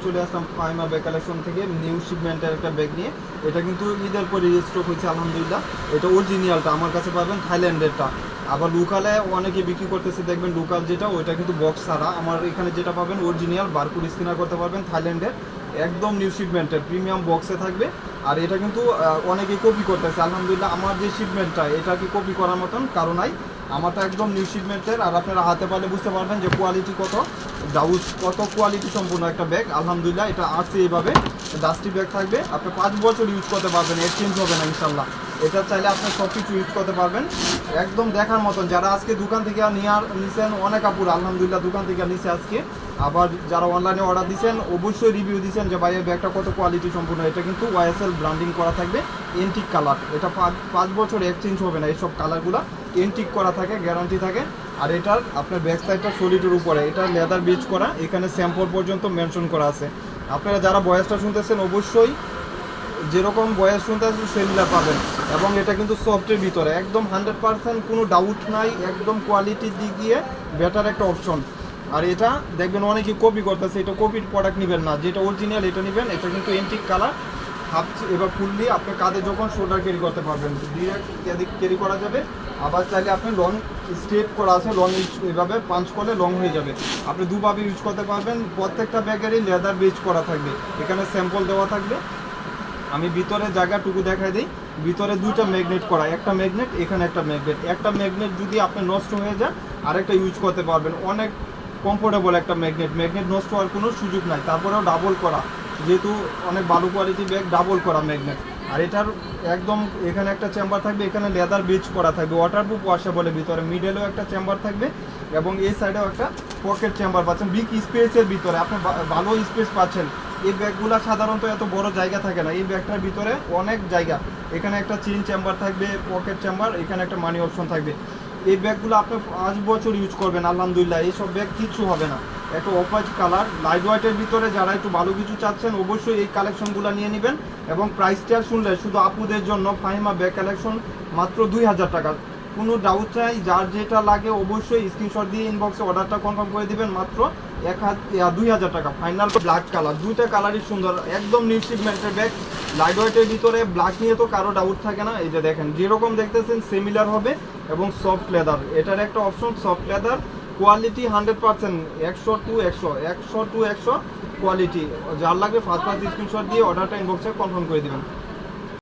চলে আসলাম Faima bag collection থেকে new শিপমেন্টের একটা ব্যাগ নিয়ে। এটা কিন্তু ঈদের পরে স্টক হয়েছে আলহামদুলিল্লাহ। এটা অরিজিনালটা আমার কাছে পাবেন, থাইল্যান্ডেরটা। আবার লোকালে অনেকে বিক্রি করতেছে, দেখবেন লোকাল যেটা ওইটা কিন্তু বক্স ছাড়া। আমার এখানে যেটা পাবেন অরিজিনাল, বারকোড স্ক্যানার করতে পারবেন, থাইল্যান্ডের একদম নিউ শিপমেন্টের প্রিমিয়াম বক্সে থাকবে। আর এটা কিন্তু অনেকে কপি করতেছে আলহামদুলিল্লাহ। আমার যে শিপমেন্টটা এটাকে কপি করার মতন কারণ নাই, আমারটা একদম নিউ শিপমেন্টের। আর আপনারা হাতে পারলে বুঝতে পারবেন যে কোয়ালিটি কত, ডাউজ কত কোয়ালিটি সম্পূর্ণ একটা ব্যাগ আলহামদুলিল্লাহ। এটা আসছে এইভাবে ডাস্টি ব্যাগ থাকবে, আপনি 5 বছর ইউজ করতে পারবেন, এক্সচেঞ্জ হবে না ইনশাল্লাহ। এটা চাইলে আপনি সব কিছু ইউজ করতে পারবেন, একদম দেখার মতন। যারা আজকে দোকান থেকে নিছেন, অনেক আপুর আলহামদুলিল্লাহ দোকান থেকে নিছে আজকে। আবার যারা অনলাইনে অর্ডার দিচ্ছেন অবশ্যই রিভিউ দিচ্ছেন যে ভাই এই ব্যাগটা কত কোয়ালিটি সম্পূর্ণ। এটা কিন্তু ওয়াইএসএল ব্র্যান্ডিং করা থাকবে, এন্টিক কালার। এটা 5 বছর এক্সচেঞ্জ হবে না, এইসব কালারগুলো এন্টিক করা থাকে, গ্যারান্টি থাকে। আর এটার আপনার ব্যাক সাইডটা সলিডের উপরে, এটা লেদার বেজ করা, এখানে স্যাম্পল পর্যন্ত মেনশন করা আছে। আপনারা যারা ভয়েসটা শুনতেছেন অবশ্যই যেরকম ভয়েস শুনতে আসছেন সেমিলার পাবেন। এবং এটা কিন্তু সফটের ভিতরে একদম 100% কোনো ডাউট নাই, একদম কোয়ালিটির দিক দিয়ে বেটার একটা অপশন। আর এটা দেখবেন অনেকে কপি করতেছে, এটা কপির প্রোডাক্ট নেবেন না, যেটা অরিজিনাল এটা নেবেন। এটা কিন্তু এন্টিক কালার, হাফ এবার ফুললি আপনি কাঁধে যখন শোল্ডার ক্যারি করতে পারবেন, ডিরেক্ট ক্যারি করা যাবে। আবার চাইলে আপনি লং স্ট্রেট করা আছে, লং এভাবে পাঞ্চ করলে লং হয়ে যাবে, আপনি দুভাবে ইউজ করতে পারবেন। প্রত্যেকটা ব্যাগেরই লেদার বেজ করা থাকবে, এখানে স্যাম্পল দেওয়া থাকবে। আমি ভিতরে জায়গাটুকু দেখাই দিই। ভিতরে 2টা ম্যাগনেট করা, একটা ম্যাগনেট এখানে একটা ম্যাগনেট। একটা ম্যাগনেট যদি আপনি নষ্ট হয়ে যায় আরেকটা ইউজ করতে পারবেন, অনেক কমফোর্টেবল একটা ম্যাগনেট নষ্ট হওয়ার কোনো সুযোগ নাই। তারপরেও ডাবল করা, যেহেতু অনেক ভালো কোয়ালিটি ব্যাগ, ডাবল করা ম্যাগনেট। আর এটার একদম এখানে একটা চেম্বার থাকবে, এখানে লেদার বেজ করা থাকবে, ওয়াটারপ্রুফ ওয়াশেবলের ভিতরে। মিডলেও একটা চেম্বার থাকবে এবং এই সাইডেও একটা পকেট চেম্বার পাচ্ছেন, বিগ স্পেসের ভিতরে আপনি ভালো স্পেস পাচ্ছেন। এই ব্যাগগুলো সাধারণত এত বড় জায়গা থাকে না, এই ব্যাগটার ভিতরে অনেক জায়গা। এখানে একটা চেইন চেম্বার থাকবে, পকেট চেম্বার, এখানে একটা মানি অপশন থাকবে। এই ব্যাগগুলো আপনি 5 বছর ইউজ করবেন আলহামদুলিল্লাহ, এইসব ব্যাগ কিচ্ছু হবে না। একটা অপাইজ কালার, লাইট ওয়েটের ভিতরে যারা একটু ভালো কিছু চাচ্ছেন অবশ্যই এই কালেকশনগুলো নিয়ে নেবেন। এবং প্রাইসটা শুনলে শুধু আপুদের জন্য ফাহিমা ব্যাগ কালেকশন মাত্র 2000 টাকা। কোনো ডাউট চাই, যার যেটা লাগে অবশ্যই স্ক্রিনশট দিয়ে ইনবক্সে অর্ডারটা কনফার্ম করে দিবেন। মাত্র 2000 টাকা ফাইনাল। ব্ল্যাক কালার, 2টা কালারই সুন্দর, একদম নিউ শিপমেন্টের ব্যাগ, লাইট ওয়েটের ভিতরে। ব্ল্যাক নিয়ে তো কারো ডাউট থাকে না। এই যে দেখেন যেরকম দেখতেছেন সিমিলার হবে এবং সফট লেদার, এটার একটা option soft leather. Quality 100%, 100 to 100 quality. যার লাগবে ফার্স্ট স্ক্রিনশট দিয়ে অর্ডারটা ইনবক্সে কনফার্ম করে দেবেন।